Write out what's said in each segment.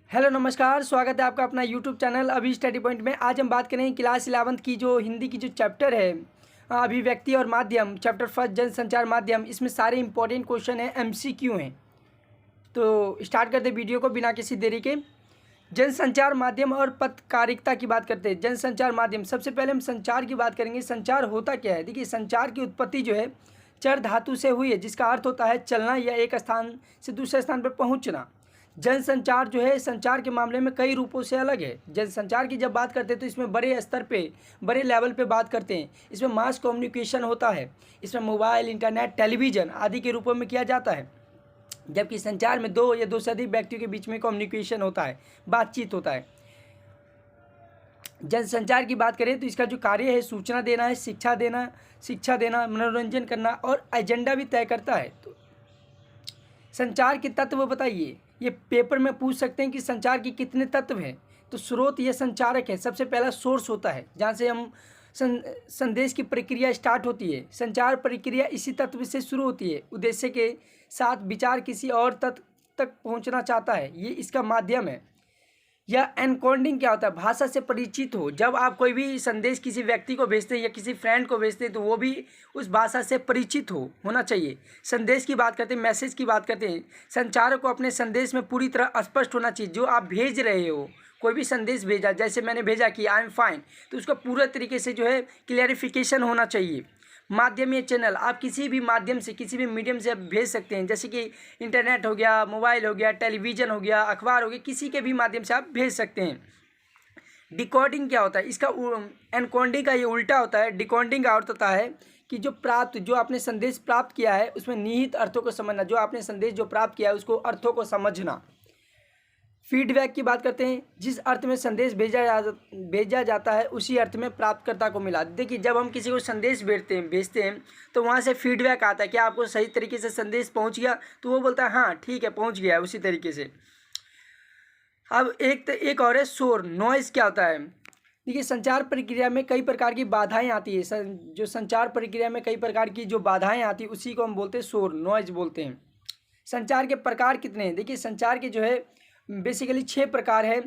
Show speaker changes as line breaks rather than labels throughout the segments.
Hello नमस्कार, स्वागत है आपका अपना यूट्यूब चैनल अभी स्टडी पॉइंट में। आज हम बात करेंगे क्लास 11th की जो हिंदी की जो चैप्टर है अभिव्यक्ति और माध्यम, चैप्टर फर्स्ट जनसंचार माध्यम। इसमें सारे इंपॉर्टेंट क्वेश्चन हैं, एमसीक्यू हैं। तो स्टार्ट करते वीडियो को बिना किसी देरी के। जनसंचार माध्यम और पत्रकारिता की बात करते हैं। जनसंचार माध्यम, सबसे पहले हम संचार की बात करेंगे। संचार होता क्या है? देखिए, संचार की उत्पत्ति जो है चर धातु से हुई है, जिसका अर्थ होता है चलना या एक स्थान से दूसरे स्थान पर पहुंचना। जनसंचार जो है संचार के मामले में कई रूपों से अलग है। जनसंचार की जब बात करते हैं तो इसमें बड़े स्तर पे, बड़े लेवल पे बात करते हैं। इसमें मास कम्युनिकेशन होता है, इसमें मोबाइल, इंटरनेट, टेलीविज़न आदि के रूपों में किया जाता है। जबकि संचार में दो या दो से अधिक व्यक्तियों के बीच में कम्युनिकेशन होता है, बातचीत होता है। जनसंचार की बात करें तो इसका जो कार्य है सूचना देना है, शिक्षा देना, मनोरंजन करना और एजेंडा भी तय करता है। तो संचार के तत्व बताइए। ये पेपर में पूछ सकते हैं कि संचार के कितने तत्व हैं। तो स्रोत या संचारक है। सबसे पहला सोर्स होता है, जहाँ से हम संदेश की प्रक्रिया स्टार्ट होती है। संचार प्रक्रिया इसी तत्व से शुरू होती है। उद्देश्य के साथ विचार किसी और तत्व तक पहुँचना चाहता है, ये इसका माध्यम है। या एनकोडिंग क्या होता है? भाषा से परिचित हो। जब आप कोई भी संदेश किसी व्यक्ति को भेजते हैं या किसी फ्रेंड को भेजते हैं तो वो भी उस भाषा से परिचित होना चाहिए। संदेश की बात करते हैं, मैसेज की बात करते हैं। संचारक को अपने संदेश में पूरी तरह स्पष्ट होना चाहिए। जो आप भेज रहे हो, कोई भी संदेश भेजा, जैसे मैंने भेजा कि आई एम फाइन, तो उसका पूरा तरीके से जो है क्लियरिफिकेशन होना चाहिए। माध्यम या चैनल, आप किसी भी माध्यम से, किसी भी मीडियम से आप भेज सकते हैं। जैसे कि इंटरनेट हो गया, मोबाइल हो गया, टेलीविज़न हो गया, अखबार हो गया, किसी के भी माध्यम से आप भेज सकते हैं। डिकोडिंग क्या होता है? इसका एनकोडिंग का ये उल्टा होता है। डिकोडिंग का अर्थ होता है कि जो आपने संदेश प्राप्त किया है उसमें निहित अर्थों को समझना। जो आपने संदेश जो प्राप्त किया है उसको अर्थों को समझना। फीडबैक की बात करते हैं। जिस अर्थ में संदेश भेजा जाता है उसी अर्थ में प्राप्तकर्ता को मिला। देखिए, जब हम किसी को संदेश भेजते हैं तो वहाँ से फीडबैक आता है कि आपको सही तरीके से संदेश पहुँच गया, तो वो बोलता है हाँ ठीक है, पहुँच गया है उसी तरीके से। अब एक और है शोर, नॉइज़ क्या होता है? देखिए, संचार प्रक्रिया में कई प्रकार की बाधाएं आती है। जो संचार प्रक्रिया में कई प्रकार की जो बाधाएं आती है उसी को हम बोलते हैं शोर, नॉइज़ बोलते हैं। संचार के प्रकार कितने हैं? देखिए, संचार के जो है बेसिकली 6 प्रकार है।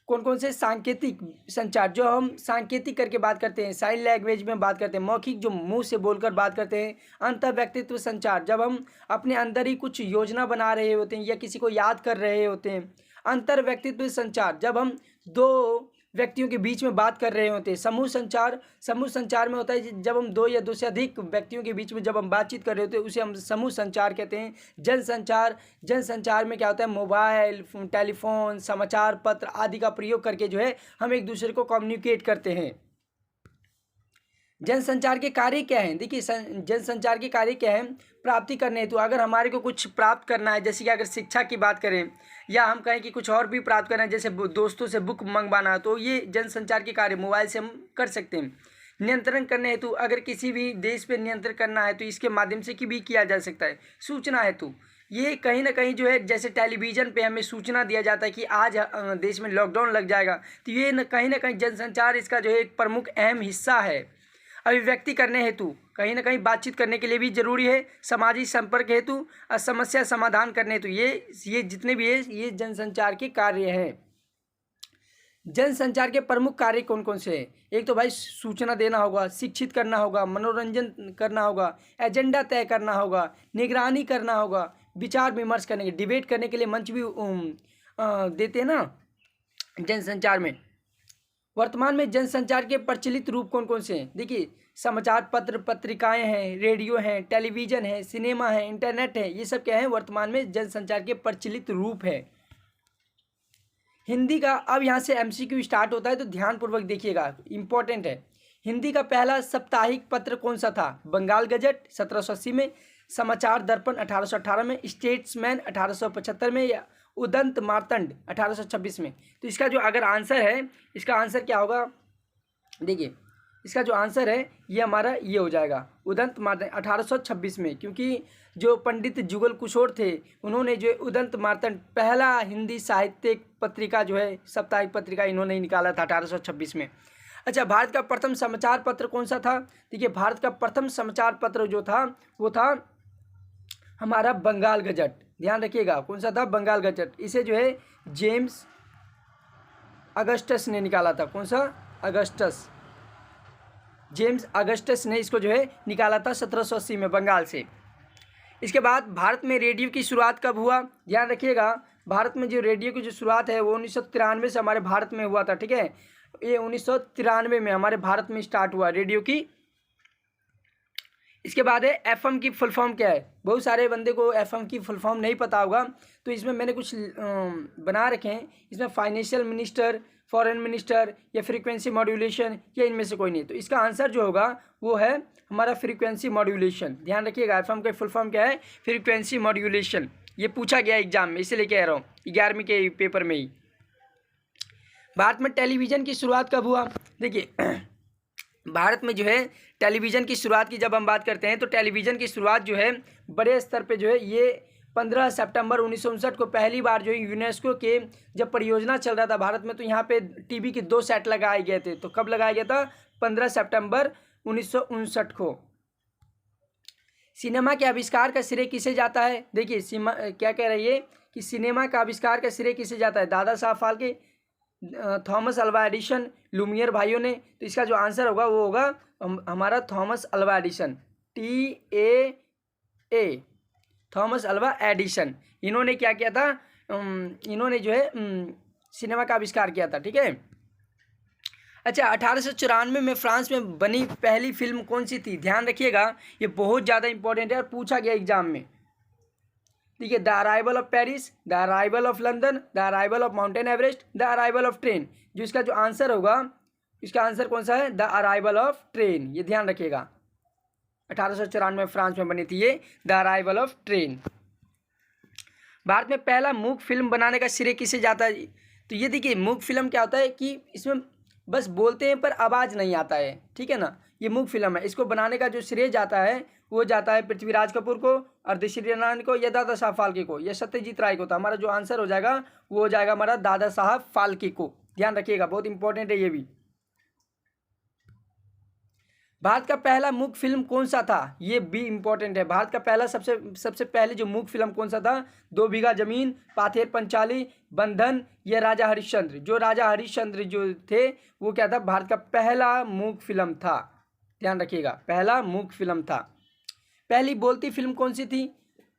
कौन कौन से? सांकेतिक संचार, जो हम सांकेतिक करके बात करते हैं, साइन लैंग्वेज में बात करते हैं। मौखिक, जो मुंह से बोलकर बात करते हैं। अंतः व्यक्तित्व संचार, जब हम अपने अंदर ही कुछ योजना बना रहे होते हैं या किसी को याद कर रहे होते हैं। अंतर व्यक्तित्व संचार, जब हम दो व्यक्तियों के बीच में बात कर रहे होते हैं। समूह संचार में होता है जब हम दो या दो से अधिक व्यक्तियों के बीच में जब हम बातचीत कर रहे होते हैं उसे हम समूह संचार कहते हैं। जनसंचार में क्या होता है? मोबाइल, टेलीफोन, समाचार पत्र आदि का प्रयोग करके जो है हम एक दूसरे को कम्युनिकेट करते हैं। जनसंचार के कार्य क्या हैं? देखिए, जनसंचार के कार्य क्या है? प्राप्ति करने हेतु, अगर हमारे को कुछ प्राप्त करना है, जैसे कि अगर शिक्षा की बात करें या हम कहें कि कुछ और भी प्राप्त करना है, जैसे दोस्तों से बुक मंगवाना, तो ये जनसंचार के कार्य मोबाइल से हम कर सकते हैं। नियंत्रण करने हेतु, अगर किसी भी देश पे नियंत्रण करना है तो इसके माध्यम से भी किया जा सकता है। सूचना हेतु, ये कहीं ना कहीं जो है, जैसे टेलीविज़न पे हमें सूचना दिया जाता है कि आज देश में लॉकडाउन लग जाएगा, तो ये कहीं ना कहीं जनसंचार इसका जो है एक प्रमुख अहम हिस्सा है। अभिव्यक्ति करने हेतु, कहीं ना कहीं बातचीत करने के लिए भी जरूरी है। सामाजिक संपर्क हेतु और समस्या समाधान करने हेतु, ये जितने भी है ये जनसंचार के कार्य हैं। जनसंचार के प्रमुख कार्य कौन कौन से हैं? एक तो भाई सूचना देना होगा, शिक्षित करना होगा, मनोरंजन करना होगा, एजेंडा तय करना होगा, निगरानी करना होगा, विचार विमर्श करने के, डिबेट करने के लिए मंच भी देते हैं ना जनसंचार में। वर्तमान में जनसंचार के प्रचलित रूप कौन कौन से हैं? देखिए, समाचार पत्र, पत्रिकाएं हैं, रेडियो हैं, टेलीविज़न है, सिनेमा है, इंटरनेट है, ये सब क्या है? वर्तमान में जनसंचार के प्रचलित रूप है। हिंदी का, अब यहाँ से एमसीक्यू स्टार्ट होता है तो ध्यानपूर्वक देखिएगा, इंपॉर्टेंट है। हिंदी का पहला साप्ताहिक पत्र कौन सा था? बंगाल गजट 1780 में, समाचार दर्पण 1818 में, स्टेट्समैन 1875 में, या उदंत मार्तंड 1826 में। तो इसका जो अगर आंसर है, इसका आंसर क्या होगा? देखिए, इसका जो आंसर है ये हमारा ये हो जाएगा, उदंत मार्तंड 1826 में। क्योंकि जो पंडित जुगल किशोर थे उन्होंने जो उदंत मार्तंड पहला हिंदी साहित्यिक पत्रिका जो है, साप्ताहिक पत्रिका, इन्होंने ही निकाला था 1826 में। अच्छा, भारत का प्रथम समाचार पत्र कौन सा था? देखिए, भारत का प्रथम समाचार पत्र जो था वो था हमारा बंगाल गजट। ध्यान रखिएगा, कौन सा था? बंगाल गजट। इसे जो है जेम्स अगस्टस ने निकाला था। कौन सा? अगस्टस, जेम्स अगस्टस ने इसको जो है निकाला था 1780 में बंगाल से। इसके बाद भारत में रेडियो की शुरुआत कब हुआ? ध्यान रखिएगा, भारत में जो रेडियो की जो शुरुआत है वो 1993 से हमारे भारत में हुआ था। ठीक है, ये 1993 में हमारे भारत में स्टार्ट हुआ रेडियो की। इसके बाद है एफएम की फुल फॉर्म क्या है? बहुत सारे बंदे को एफएम की फुल फॉर्म नहीं पता होगा, तो इसमें मैंने कुछ बना रखे हैं। इसमें फाइनेंशियल मिनिस्टर, फॉरेन मिनिस्टर या फ्रीक्वेंसी मॉड्यूलेशन, या इनमें से कोई नहीं। तो इसका आंसर जो होगा वो है हमारा फ्रीक्वेंसी मॉड्यूलेशन। ध्यान रखिएगा, एफएम का फुल फॉर्म क्या है? Frequency modulation. ये पूछा गया एग्जाम में, इसीलिए कह रहा हूँ 11वीं के पेपर में ही। भारत में टेलीविज़न की शुरुआत कब हुआ? देखिए भारत में जो है टेलीविज़न की शुरुआत की जब हम बात करते हैं तो टेलीविज़न की शुरुआत जो है बड़े स्तर पे जो है ये 15 सितंबर 1959 को पहली बार जो है यूनेस्को के जब परियोजना चल रहा था भारत में, तो यहाँ पे टीवी के 2 सेट लगाए गए थे। तो कब लगाया गया था? 15 सितंबर 1959 को। सिनेमा के आविष्कार का श्रेय किसे जाता है? देखिए क्या कह रही है कि सिनेमा का आविष्कार का श्रेय किसे जाता है? Dada Saheb Phalke, Thomas Alva Edison, Lumière भाइयों ने। तो इसका जो आंसर होगा वो होगा हमारा Thomas Alva Edison, TAA, Thomas Alva Edison. इन्होंने क्या किया था? इन्होंने जो है सिनेमा का आविष्कार किया था। ठीक है, अच्छा 1894 में फ्रांस में बनी पहली फिल्म कौन सी थी? ध्यान रखिएगा, ये बहुत ज़्यादा इंपॉर्टेंट है और पूछा गया एग्जाम में। ठीक है, the arrival of Paris, the arrival of London, the arrival of mountain Everest, the arrival of train. जो इसका जो आंसर होगा, इसका आंसर कौन सा है? The arrival of train. ये ध्यान रखिएगा, 1894 में फ्रांस में बनी थी ये the arrival of train. Bharat में पहला मूक फिल्म बनाने का श्रेय किसे जाता है? तो ये देखिए मूक फिल्म क्या होता है कि इसमें बस बोलते हैं पर आवाज़ नहीं आता है। ठीक है ना, ये मूक फिल्म है। इसको बनाने का जो श्रेय जाता है वो जाता है पृथ्वीराज कपूर को, अर्धश्री नारायण को, या दादा साहब फाल्के को, या सत्यजीत राय को। तो हमारा जो आंसर हो जाएगा वो हो जाएगा हमारा दादा साहब फाल्के को। ध्यान रखिएगा, बहुत इंपॉर्टेंट है ये भी। भारत का पहला मूक फिल्म कौन सा था? ये भी इंपॉर्टेंट है। भारत का पहला सबसे पहले जो मूक फिल्म कौन सा था? 2 बीघा जमीन, पाथेर पंचाली, बंधन, या राजा हरिश्चंद्र। जो राजा हरिश्चंद्र जो थे वो क्या था? भारत का पहला मूक फिल्म था। ध्यान रखिएगा, पहला मूक फिल्म था। पहली बोलती फिल्म कौन सी थी?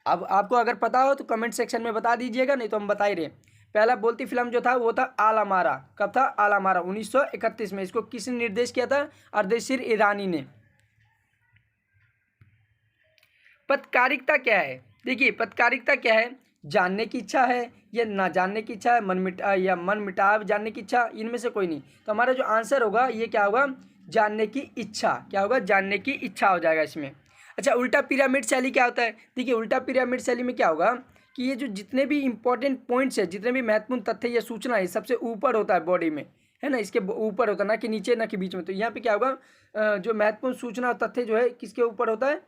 अब आपको अगर पता हो तो कमेंट सेक्शन में बता दीजिएगा, नहीं तो हम बता ही रहे। पहला बोलती फिल्म जो था वो था आला मारा। कब था? आला मारा 1931 में। इसको किसने निर्देश किया था? अर्धश्री ईरानी ने। पत्रकारिता क्या है? देखिए पत्रकारिता क्या है? जानने की इच्छा है या ना जानने की इच्छा है, मन मिटाव जानने की इच्छा, इनमें से कोई नहीं। तो हमारा जो आंसर होगा ये क्या होगा? जानने की इच्छा। क्या होगा? जानने की इच्छा हो जाएगा इसमें। अच्छा, उल्टा पिरामिड शैली क्या होता है? देखिए उल्टा पिरामिड शैली में क्या होगा कि ये जो जितने भी इंपॉर्टेंट पॉइंट्स है, जितने भी महत्वपूर्ण तथ्य या सूचना है, सबसे ऊपर होता है बॉडी में, है ना, इसके ऊपर होता है, ना कि नीचे ना कि बीच में। तो यहाँ पे क्या होगा? जो महत्वपूर्ण सूचना और तथ्य जो है किसके ऊपर होता है?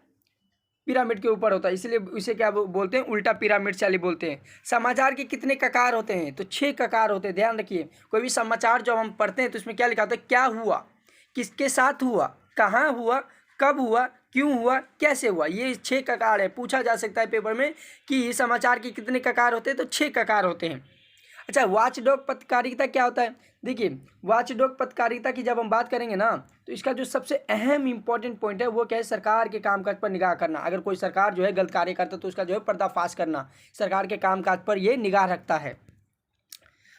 पिरामिड के ऊपर होता है, इसलिए इसे क्या बोलते हैं? उल्टा पिरामिड शैली बोलते हैं। समाचार के कितने ककार होते हैं? तो 6 ककार होते हैं। ध्यान रखिए, कोई भी समाचार जब हम पढ़ते हैं तो इसमें क्या लिखा होता है? क्या हुआ, किसके साथ हुआ, कहाँ हुआ, कब हुआ, क्यों हुआ, कैसे हुआ। ये 6 ककार है। पूछा जा सकता है पेपर में कि समाचार के कितने ककार होते हैं? तो 6 ककार होते हैं। अच्छा, वॉचडॉग पत्रकारिता क्या होता है? देखिए वॉचडॉग पत्रकारिता की जब हम बात करेंगे ना, तो इसका जो सबसे अहम इंपॉर्टेंट पॉइंट है वो क्या है? सरकार के कामकाज पर निगाह करना। अगर कोई सरकार जो है गलत कार्य करता है तो उसका जो है पर्दाफाश करना। सरकार के कामकाज पर ये निगाह रखता है।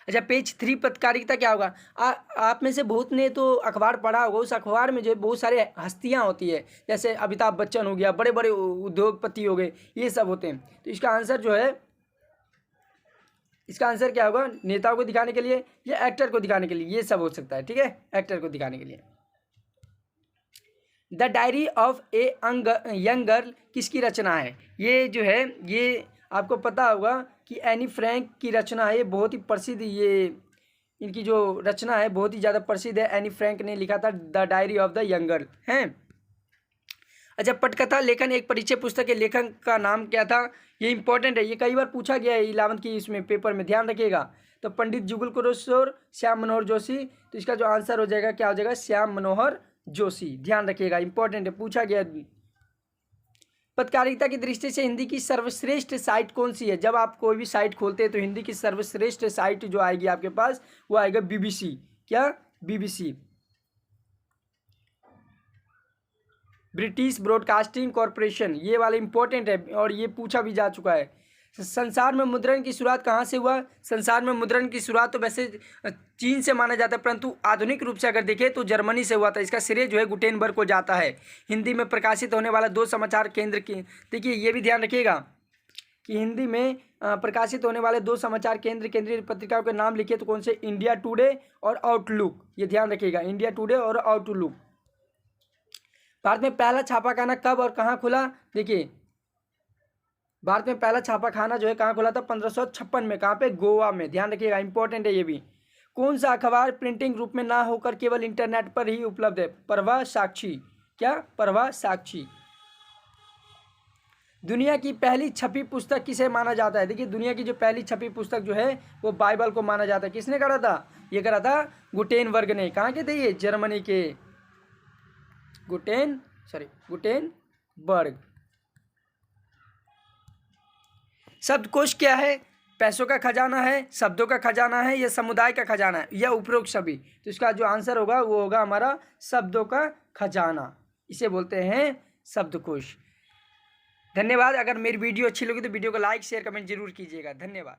अच्छा, पेज 3 पत्रकारिता क्या होगा? आप में से बहुत ने तो अखबार पढ़ा होगा। उस अखबार में जो है बहुत सारे हस्तियां होती है, जैसे अमिताभ बच्चन हो गया, बड़े बड़े उद्योगपति हो गए, ये सब होते हैं। तो इसका आंसर जो है, इसका आंसर क्या होगा? नेताओं को दिखाने के लिए या एक्टर को दिखाने के लिए, ये सब हो सकता है। ठीक है, एक्टर को दिखाने के लिए। The diary of a young girl किसकी रचना है? ये जो है ये आपको पता होगा कि एनी फ्रैंक की रचना है। ये बहुत ही प्रसिद्ध, ये इनकी जो रचना है बहुत ही ज़्यादा प्रसिद्ध है। एनी फ्रैंक ने लिखा था the diary of the young girl है। अच्छा, पटकथा लेखन एक परिचय पुस्तक के लेखक का नाम क्या था? ये इंपॉर्टेंट है, ये कई बार पूछा गया है 11वीं की इसमें पेपर में। ध्यान रखिएगा। तो पंडित जुगल किशोर श्याम मनोहर जोशी। तो इसका जो आंसर हो जाएगा क्या हो जाएगा? श्याम मनोहर जोशी। ध्यान रखिएगा, इंपॉर्टेंट है, पूछा गया। पत्रकारिता की दृष्टि से हिंदी की सर्वश्रेष्ठ साइट कौन सी है? जब आप कोई भी साइट खोलते हैं तो हिंदी की सर्वश्रेष्ठ साइट जो आएगी आपके पास वो आएगा बीबीसी। क्या? BBC, British broadcasting corporation. ये वाला इंपॉर्टेंट है और ये पूछा भी जा चुका है। संसार में मुद्रण की शुरुआत कहाँ से हुआ? संसार में मुद्रण की शुरुआत तो वैसे चीन से माना जाता है, परंतु आधुनिक रूप से अगर देखें तो जर्मनी से हुआ था। इसका श्रेय जो है गुटेनबर्ग को जाता है। हिंदी में प्रकाशित होने वाला 2 समाचार केंद्र की, देखिए ये भी ध्यान रखिएगा कि हिंदी में प्रकाशित होने वाले 2 समाचार केंद्र केंद्रीय पत्रिकाओं के नाम लिखिए तो कौन से? इंडिया टुडे और आउटलुक। ये ध्यान रखिएगा, इंडिया टुडे और आउटलुक। भारत में पहला छापाखाना कब और कहाँ खुला? देखिए भारत में पहला छापाखाना जो है कहाँ खुला था? 1556 में। कहाँ पे? गोवा में। ध्यान रखिएगा, इंपॉर्टेंट है ये भी। कौन सा अखबार प्रिंटिंग रूप में ना होकर केवल इंटरनेट पर ही उपलब्ध है? प्रवाह साक्षी। क्या? प्रवाह साक्षी। दुनिया की पहली छपी पुस्तक किसे माना जाता है? देखिए दुनिया की जो पहली छपी पुस्तक जो है वो बाइबल को माना जाता है। किसने करा था? ये करा था गुटेनबर्ग ने। कहाँ के थे ये? जर्मनी के। गुटेनबर्ग। शब्दकोश क्या है? पैसों का खजाना है, शब्दों का खजाना है, या समुदाय का खजाना है, या उपरोक्त सभी? तो इसका जो आंसर होगा वो होगा हमारा शब्दों का खजाना। इसे बोलते हैं शब्दकोश। धन्यवाद। अगर मेरी वीडियो अच्छी लगी तो वीडियो को लाइक शेयर कमेंट जरूर कीजिएगा। धन्यवाद।